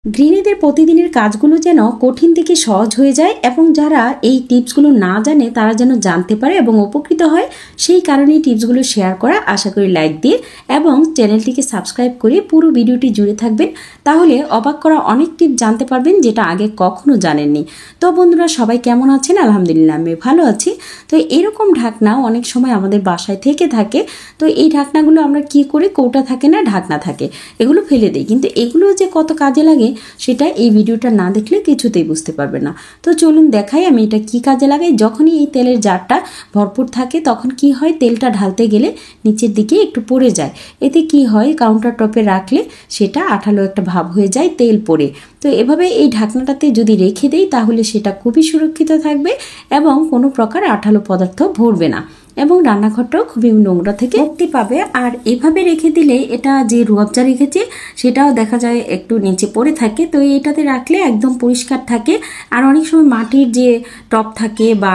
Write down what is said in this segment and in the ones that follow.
গৃহিণীদের প্রতিদিনের কাজগুলো যেন কঠিন থেকে সহজ হয়ে যায় এবং যারা এই টিপসগুলো না জানে তারা যেন জানতে পারে এবং উপকৃত হয়, সেই কারণেই টিপসগুলো শেয়ার করা। আশা করি লাইক দিয়ে এবং চ্যানেলটিকে সাবস্ক্রাইব করে পুরো ভিডিওটি জুড়ে থাকবেন, তাহলে অবাক করা অনেক টিপস জানতে পারবেন যেটা আগে কখনো জানেননি। তো বন্ধুরা, সবাই কেমন আছেন? আলহামদুলিল্লাহ আমি ভালো আছি। তো এরকম ঢাকনা অনেক সময় আমাদের বাসায় থেকে থাকে। তো এই ঢাকনাগুলো আমরা কি করি, কৌটা থাকে না, ঢাকনা থাকে, এগুলো ফেলে দিই। কিন্তু এগুলো যে কত কাজে লাগে সেটা এই ভিডিওটা না দেখলে কিছুতেই বুঝতে পারবে না। তো চলুন দেখাই আমি এটা কি কাজে লাগাই। যখনই এই তেলের জারটা ভরপুর থাকে তখন কি হয়, তেলটা ঢালতে গেলে নিচের দিকে একটু পড়ে যায়। এতে কি হয়, কাউন্টার টপে রাখলে সেটা আঠালো একটা ভাব হয়ে যায় তেল পড়ে। তো এভাবে এই ঢাকনাটাতে যদি রেখে দেই তাহলে সেটা খুবই সুরক্ষিত থাকবে এবং কোনো প্রকার আঠালো পদার্থ ভরবে না এবং রান্নাঘরটাও খুবই নোংরা থেকে মুক্তি পাবে। আর এভাবে রেখে দিলে এটা যে রুয়াবজা রেখেছে সেটাও দেখা যায় একটু নিচে পড়ে থাকে। তো এটাতে রাখলে একদম পরিষ্কার থাকে। আর অনেক সময় মাটির যে টব থাকে বা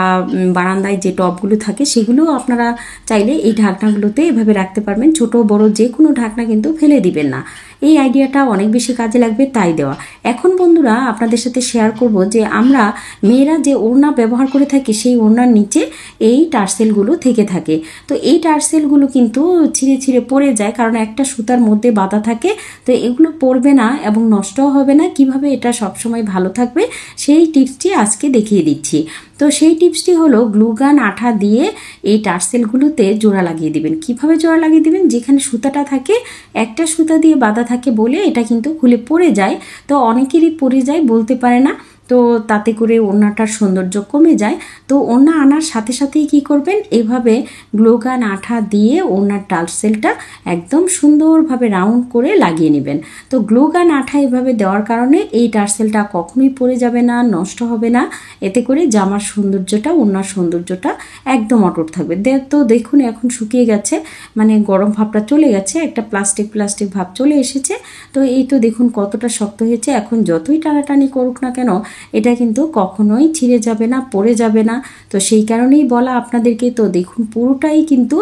বারান্দায় যে টবগুলো থাকে সেগুলোও আপনারা চাইলে এই ঢাকনাগুলোতে এভাবে রাখতে পারবেন। ছোট বড় যে কোনো ঢাকনা কিন্তু ফেলে দিবেন না। এই আইডিয়াটা অনেক বেশি কাজে লাগবে, তাই দেওয়া। এখন বন্ধুরা আপনাদের সাথে শেয়ার করব যে আমরা মেয়েরা যে ওড়না ব্যবহার করে থাকি সেই ওড়নার নিচে এই টার্সেলগুলো থেকে থাকে। তো এই টার্সেলগুলো কিন্তু ছিঁড়ে ছিঁড়ে পড়ে যায়, কারণ একটা সুতার মধ্যে বাঁধা থাকে। তো এগুলো পড়বে না এবং নষ্টও হবে না। কিভাবে এটা সবসময় ভালো থাকবে সেই টিপসটি আজকে দেখিয়ে দিচ্ছি। তো সেই টিপসটি হলো গ্লুগান আঠা দিয়ে এই টার্সেলগুলোতে জোড়া লাগিয়ে দিবেন। কিভাবে জোড়া লাগিয়ে দিবেন, যেখানে সুতাটা থাকে একটা সুতা দিয়ে বাঁধা থাকে বলে এটা কিন্তু খুলে পড়ে যায়। তো অনেকেরই পড়ে যায়, বলতে পারে না। তো তাতে করে ওড়নাটার সৌন্দর্য কমে যায়। তো ওড়না আনার সাথে সাথেই কি করবেন, এভাবে গ্লুগান আঠা দিয়ে ওড়নার টার্সেলটা একদম সুন্দরভাবে রাউন্ড করে লাগিয়ে নেবেন। তো গ্লুগান আঠা এভাবে দেওয়ার কারণে এই টার্সেলটা কখনোই পড়ে যাবে না, নষ্ট হবে না। এতে করে জামার সৌন্দর্যটা, ওড়নার সৌন্দর্যটা একদম অটুট থাকবে। তো দেখুন এখন শুকিয়ে গেছে, মানে গরম ভাবটা চলে গেছে, একটা প্লাস্টিক ভাব চলে এসেছে। তো এই তো দেখুন কতটা শক্ত হয়েছে। এখন যতই টানাটানি করুক না কেন এটা কিন্তু কখনোই ছিঁড়ে যাবে না, পড়ে যাবে না। তো সেই কারণেই বলা আপনাদেরকে। তো দেখুন পুরোটাই কিন্তু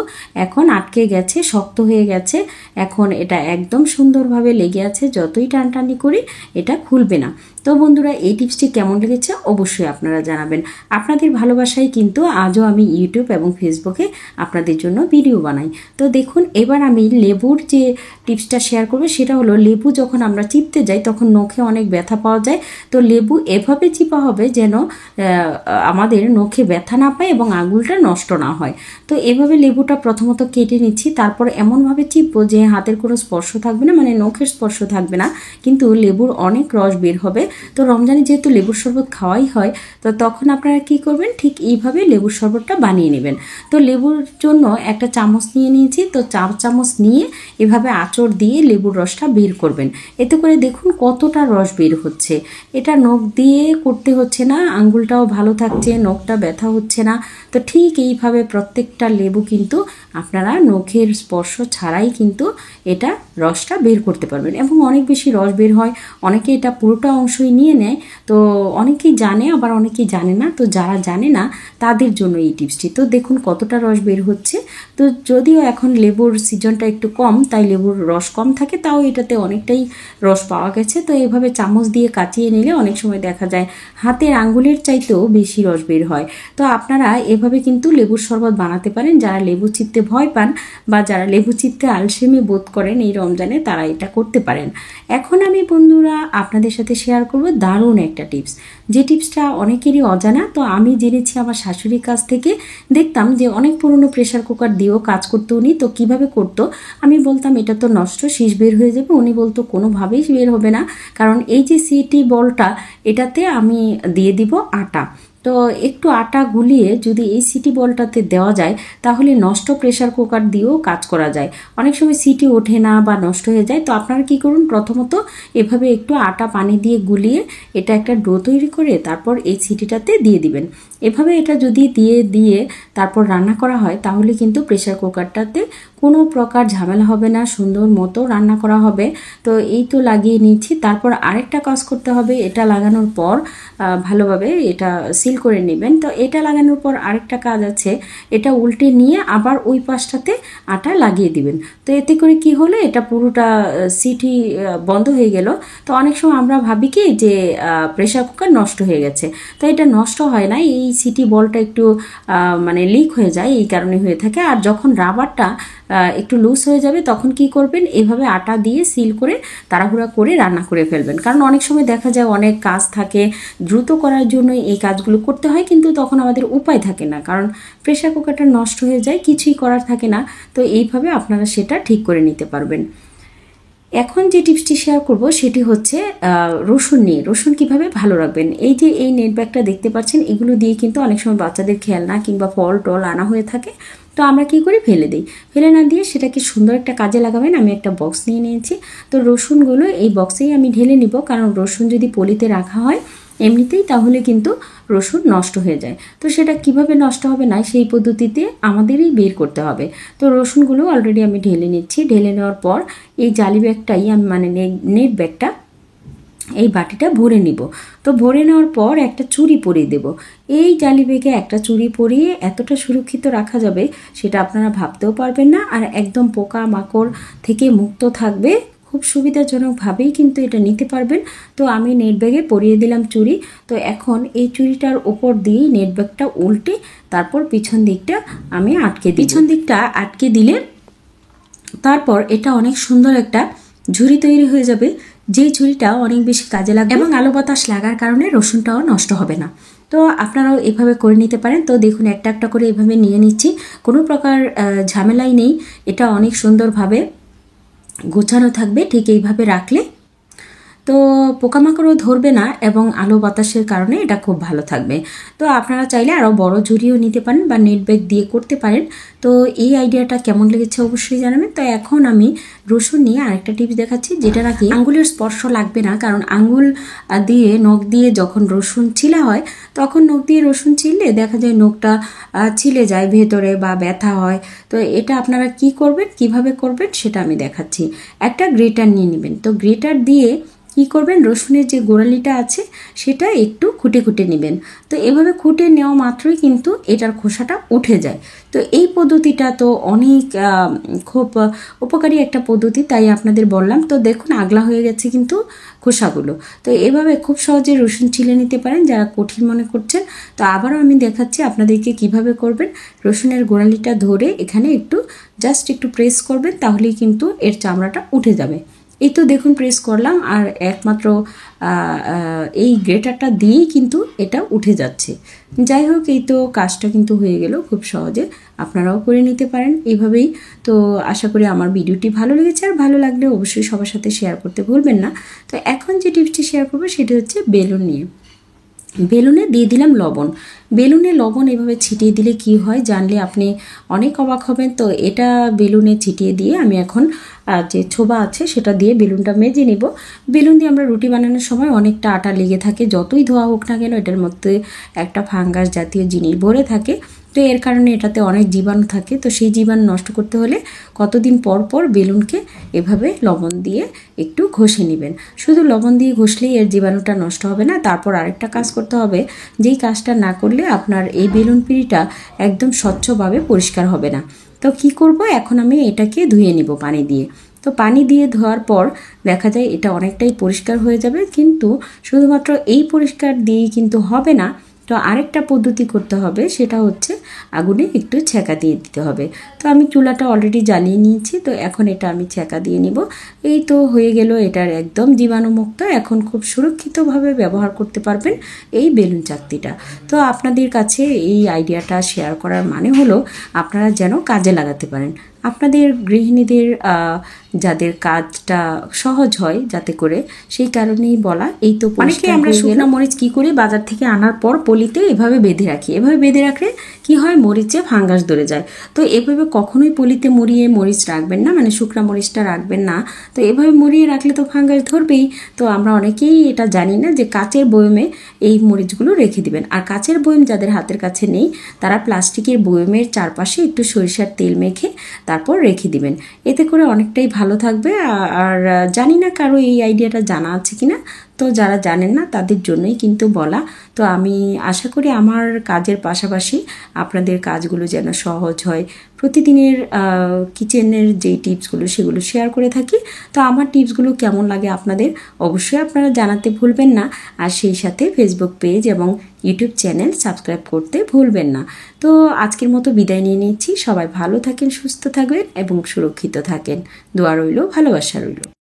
এখন আটকে গেছে, শক্ত হয়ে গেছে। এখন এটা একদম সুন্দরভাবে লেগে আছে, যতই টানটানি করি এটা খুলবে না। তো বন্ধুরা, এই টিপসটি কেমন লেগেছে অবশ্যই আপনারা জানাবেন। আপনাদের ভালোবাসায় কিন্তু আজও আমি ইউটিউব এবং ফেসবুকে আপনাদের জন্য ভিডিও বানাই। তো দেখুন এবার আমি লেবুর যে টিপসটা শেয়ার করবো সেটা হলো, লেবু যখন আমরা চিপতে যাই তখন নখে অনেক ব্যথা পাওয়া যায়। তো লেবু এভাবে চিপা হবে যেন আমাদের নখে ব্যথা না পায় এবং আঙুলটা নষ্ট না হয়। তো এভাবে লেবুটা প্রথমত কেটে নিচ্ছি, তারপর এমনভাবে চিপবো যে হাতের কোনো স্পর্শ থাকবে না, মানে নখের স্পর্শ থাকবে না, কিন্তু লেবুর অনেক রস বের হবে। তো রমজানে যেহেতু লেবুর শরবত খাওয়াই হয়, তো তখন আপনারা কি করবেন, ঠিক এইভাবে লেবুর শরবতটা বানিয়ে নেবেন। তো লেবুর জন্য একটা চামচ নিয়ে নিয়েছি। তো 4 চামচ নিয়ে এভাবে আঁচড় দিয়ে লেবুর রসটা বের করবেন। এতে করে দেখুন কতটা রস বের হচ্ছে। এটা নখ দিয়ে করতে হচ্ছে না, আঙ্গুলটাও ভালো থাকছে, নখটা ব্যথা হচ্ছে না। তো ঠিক এইভাবে প্রত্যেকটা লেবু কিন্তু আপনারা নখের স্পর্শ ছাড়াই কিন্তু এটা রসটা বের করতে পারবেন এবং অনেক বেশি রস বের হয়। অনেকে এটা পুরোটা অংশই নিয়ে নেয়। তো অনেকেই জানে, আবার অনেকেই জানে না। তো যারা জানে না তাদের জন্য এই টিপসটি। তো দেখুন কতটা রস বের হচ্ছে। তো যদিও এখন লেবুর সিজনটা একটু কম, তাই লেবুর রস কম থাকে, তাও এটাতে অনেকটাই রস পাওয়া গেছে। তো এভাবে চামচ দিয়ে কাচিয়ে নিলে অনেক সময় দেখা যায় হাতের আঙ্গুলের চাইতেও বেশি রস বের হয়। তো আপনারা এভাবে কিন্তু লেবুর শরবত বানাতে পারেন। যারা লেবু চিপতে ভয় পান বা যারা লেবু চিপতে আলসেমি বোধ করেন এই রমজানে, তারা এটা করতে পারেন। এখন আমি বন্ধুরা আপনাদের সাথে শেয়ার করব দারুণ একটা টিপস, যে টিপসটা অনেকেরই অজানা। তো আমি জেনেছি আমার শাশুড়ির কাছ থেকে। দেখতাম যে অনেক পুরনো প্রেশার কুকার দিয়েও কাজ করতো উনি। তো কিভাবে করতো, আমি বলতাম এটা তো নষ্ট, শীষ বের হয়ে যাবে। উনি বলতো কোনোভাবেই বের হবে না, কারণ এই যে সিটি বলটা এটাতে আমি দিয়ে দিব আটা। তো একটু আটা গুলিয়ে যদি এই সিটি বলটাতে দেওয়া যায় তাহলে নষ্ট প্রেশার কুকার দিয়েও কাজ করা যায়। অনেক সময় সিটি ওঠে না বা নষ্ট হয়ে যায়। তো আপনারা কি করুন, প্রথমত এভাবে একটু আটা পানি দিয়ে গুলিয়ে এটা একটা ডো তৈরি করে তারপর এই সিটিটাতে দিয়ে দিবেন। এভাবে এটা যদি দিয়ে তারপর রান্না করা হয় তাহলে কিন্তু প্রেশার কুকারটাতে কোনো প্রকার ঝামেলা হবে না, সুন্দর মতো রান্না করা হবে। তো এই তো লাগিয়ে নিচ্ছি। তারপর আরেকটা কাজ করতে হবে, এটা লাগানোর পর ভালোভাবে এটা সিল করে নেবেন। তো এটা লাগানোর পর আরেকটা কাজ আছে, এটা উল্টে নিয়ে আবার ওই পাশটাতে আটা লাগিয়ে দিবেন। তো এতে করে কি হলো, এটা পুরোটা সিটি বন্ধ হয়ে গেল। তো অনেক সময় আমরা ভাবি কি যে প্রেশার কুকার নষ্ট হয়ে গেছে, তো এটা নষ্ট হয় না, এই সিটি বলটা একটু মানে লিক হয়ে যায়, এই কারণে হয়ে থাকে। আর যখন রাবারটা একটু লুজ হয়ে যাবে তখন কি করবেন, এভাবে আটা দিয়ে সিল করে তাড়াহুড়া করে রান্না করে ফেলবেন। কারণ অনেক সময় দেখা যায় অনেক কাজ থাকে, দ্রুত করার জন্য এই কাজগুলো করতে হয়, কিন্তু তখন আমাদের উপায় থাকে না, কারণ প্রেশার কুকারটা নষ্ট হয়ে যায়, কিছুই করার থাকে না। তো এইভাবে আপনারা সেটা ঠিক করে নিতে পারবেন। এখন যে টিপসটি শেয়ার করব সেটি হচ্ছে রসুন নিয়ে। রসুন কিভাবে ভালো রাখবেন। এই যে এই নেট ব্যাগটা দেখতে পাচ্ছেন, এগুলো দিয়ে কিন্তু অনেক সময় বাচ্চাদের খেলনা কিংবা ফল টল আনা হয়ে থাকে, তো আমরা কি করি, ফেলে দিই। ফেলে না দিয়ে সেটাকে সুন্দর একটা কাজে লাগাবেন। আমি একটা বক্স নিয়ে নিয়েছি, তো রসুনগুলো এই বক্সেই আমি ঢেলে নিব, কারণ রসুন যদি পলিতে রাখা হয় এমনিতেই তাহলে কিন্তু রসুন নষ্ট হয়ে যায়। তো সেটা কিভাবে নষ্ট হবে না, সেই পদ্ধতিতে আমাদেরই বের করতে হবে। তো রসুনগুলো অলরেডি আমি ঢেলে নিচ্ছি। ঢেলে নেওয়ার পর এই জালি ব্যাগটাই আমি মানে নেট ব্যাগটা এই বাটিটা ভরে নিব। তো ভরে নেওয়ার পর একটা চুড়ি পরিয়ে দেব। এই জালি ব্যাগে একটা চুড়ি পরিয়ে এতটা সুরক্ষিত রাখা যাবে সেটা আপনারা ভাবতেও পারবেন না, আর একদম পোকা মাকড় থেকে মুক্ত থাকবে। খুব সুবিধাজনকভাবেই কিন্তু এটা নিতে পারবেন। তো আমি নেট ব্যাগে পরিয়ে দিলাম চুড়ি। তো এখন এই চুড়িটার উপর দিয়েই নেট ব্যাগটা উল্টে তারপর পিছন দিকটা আমি আটকে দিই। পিছন দিকটা আটকে দিলে তারপর এটা অনেক সুন্দর একটা ঝুড়ি তৈরি হয়ে যাবে, যেই ঝুড়িটা অনেক বেশি কাজে লাগবে এবং আলো বাতাস লাগার কারণে রসুনটাও নষ্ট হবে না। তো আপনারাও এভাবে করে নিতে পারেন। তো দেখুন একটা একটা করে এভাবে নিয়ে নিচ্ছি, কোনো প্রকার ঝামেলাই নেই, এটা অনেক সুন্দরভাবে গোছানো থাকবে ঠিক এইভাবে রাখলে। তো পোকামাকড়ও ধরবে না এবং আলো বাতাসের কারণে এটা খুব ভালো থাকবে। তো আপনারা চাইলে আরও বড় ঝুড়িও নিতে পারেন বা নেট ব্যাগ দিয়ে করতে পারেন। তো এই আইডিয়াটা কেমন লেগেছে অবশ্যই জানাবেন। তো এখন আমি রসুন নিয়ে আরেকটা টিপস দেখাচ্ছি, যেটা নাকি আঙ্গুলের স্পর্শ লাগবে না, কারণ আঙ্গুল দিয়ে নখ দিয়ে যখন রসুন ছিলা হয় তখন নখ দিয়ে রসুন ছিললে দেখা যায় নখটা ছিলে যায় ভেতরে বা ব্যথা হয়। তো এটা আপনারা কি করবেন, কিভাবে করবেন সেটা আমি দেখাচ্ছি। একটা গ্রেটার নিয়ে নেবেন। তো গ্রেটার দিয়ে কি করবেন, রসুনের যে গোড়ালিটা আছে সেটা একটু খুঁটে খুঁটে নেবেন। তো এভাবে খুঁটে নেওয়া মাত্রই কিন্তু এটার খোসাটা উঠে যায়। তো এই পদ্ধতিটা তো অনেক খুব উপকারী একটা পদ্ধতি, তাই আপনাদের বললাম। তো দেখুন আগলা হয়ে গেছে কিন্তু খোসাগুলো। তো এভাবে খুব সহজে রসুন ছিলে নিতে পারেন যারা কঠিন মনে করছেন। তো আবারও আমি দেখাচ্ছি আপনাদেরকে কিভাবে করবেন। রসুনের গোড়ালিটা ধরে এখানে জাস্ট একটু প্রেস করবেন, তাহলেই কিন্তু এর চামড়াটা উঠে যাবে। এই তো দেখুন প্রেস করলাম, আর একমাত্র এই গ্রেটারটা দিয়েই কিন্তু এটা উঠে যাচ্ছে। যাই হোক, এই তো কাজটা কিন্তু হয়ে গেল খুব সহজে, আপনারাও করে নিতে পারেন এইভাবেই। তো আশা করি আমার ভিডিওটি ভালো লেগেছে, আর ভালো লাগলে অবশ্যই সবার সাথে শেয়ার করতে ভুলবেন না। তো এখন যে টিপসটি শেয়ার করবো সেটি হচ্ছে বেলুন নিয়ে। বেলুনে দিয়ে দিলাম লবণ। বেলুনে লবণ এভাবে ছিটিয়ে দিলে কি হয় জানলে আপনি অনেক অবাক হবেন। তো এটা বেলুনে ছিটিয়ে দিয়ে আমি এখন যে ছোবা আছে সেটা দিয়ে বেলুনটা মেজে নিব। বেলুন দিয়ে আমরা রুটি বানানোর সময় অনেকটা আটা লেগে থাকে, যতই ধোয়া হোক না কেন এটার মধ্যে একটা ফাঙ্গাস জাতীয় জিনিস ভরে থাকে। তো এর কারণে এটাতে অনেক জীবাণু থাকে। তো সেই জীবাণু নষ্ট করতে হলে কতদিন পর পর বেলুনকে এভাবে লবণ দিয়ে একটু ঘষে নেবেন। শুধু লবণ দিয়ে ঘষলেই এর জীবাণুটা নষ্ট হবে না, তারপর আরেকটা কাজ করতে হবে, যেই কাজটা না করলে আপনার এই বেলুন পিঁড়িটা একদম স্বচ্ছভাবে পরিষ্কার হবে না। তো কি করব, এখন আমি এটাকে ধুয়ে নিব পানি দিয়ে। তো পানি দিয়ে ধোয়ার পর দেখা যায় এটা অনেকটাই পরিষ্কার হয়ে যাবে, কিন্তু শুধুমাত্র এই পরিষ্কার দিয়েই কিন্তু হবে না। তো আরেকটা পদ্ধতি করতে হবে, সেটা হচ্ছে আগুনে একটু ছ্যাঁকা দিয়ে দিতে হবে। তো আমি চুলাটা অলরেডি জ্বালিয়ে নিয়েছি, তো এখন এটা আমি ছ্যাঁকা দিয়ে নিব। এই তো হয়ে গেল, এটার একদম জীবাণুমুক্ত। এখন খুব সুরক্ষিতভাবে ব্যবহার করতে পারবেন এই বেলুন চাকতিটা। তো আপনাদের কাছে এই আইডিয়াটা শেয়ার করার মানে হলো আপনারা যেন কাজে লাগাতে পারেন, আপনাদের গৃহিণীদের যাদের কাজটা সহজ হয় যাতে করে, সেই কারণেই বলা। এই তো অনেকে আমরা শুকনো মরিচ কি করি, বাজার থেকে আনার পর পলিতে এভাবে বেঁধে রাখি। এভাবে বেঁধে রাখলে কি হয়, মরিচে ফাঙ্গাস ধরে যায়। তো এভাবে কখনোই পলিতে মুড়িয়ে মরিচ রাখবেন না, মানে শুকনো মরিচটা রাখবেন না। তো এভাবে মুড়িয়ে রাখলে তো ফাঙ্গাস ধরবেই। তো আমরা অনেকেই এটা জানি না যে কাচের বয়মে এই মরিচগুলো রেখে দিবেন। আর কাচের বয়ম যাদের হাতের কাছে নেই তারা প্লাস্টিকের বয়মের চারপাশে একটু সরিষার তেল মেখে তারপর রেখে দিবেন, এতে করে অনেকটাই ভালো থাকবে। আর জানি না কারো এই আইডিয়াটা জানা আছে কিনা, তো যারা জানেন না তাদের জন্যই কিন্তু বলা। তো আমি আশা করি আমার কাজের পাশাপাশি আপনাদের কাজগুলো যেন সহজ হয়। প্রতিদিনের কিচেনের যেই টিপসগুলো সেগুলো শেয়ার করে থাকি। তো আমার টিপসগুলো কেমন লাগে আপনাদের অবশ্যই আপনারা জানাতে ভুলবেন না। আর সেই সাথে ফেসবুক পেজ এবং ইউটিউব চ্যানেল সাবস্ক্রাইব করতে ভুলবেন না। তো আজকের মতো বিদায় নিয়ে নিচ্ছি। সবাই ভালো থাকেন, সুস্থ থাকবেন এবং সুরক্ষিত থাকেন। দোয়া রইল, ভালোবাসা রইল।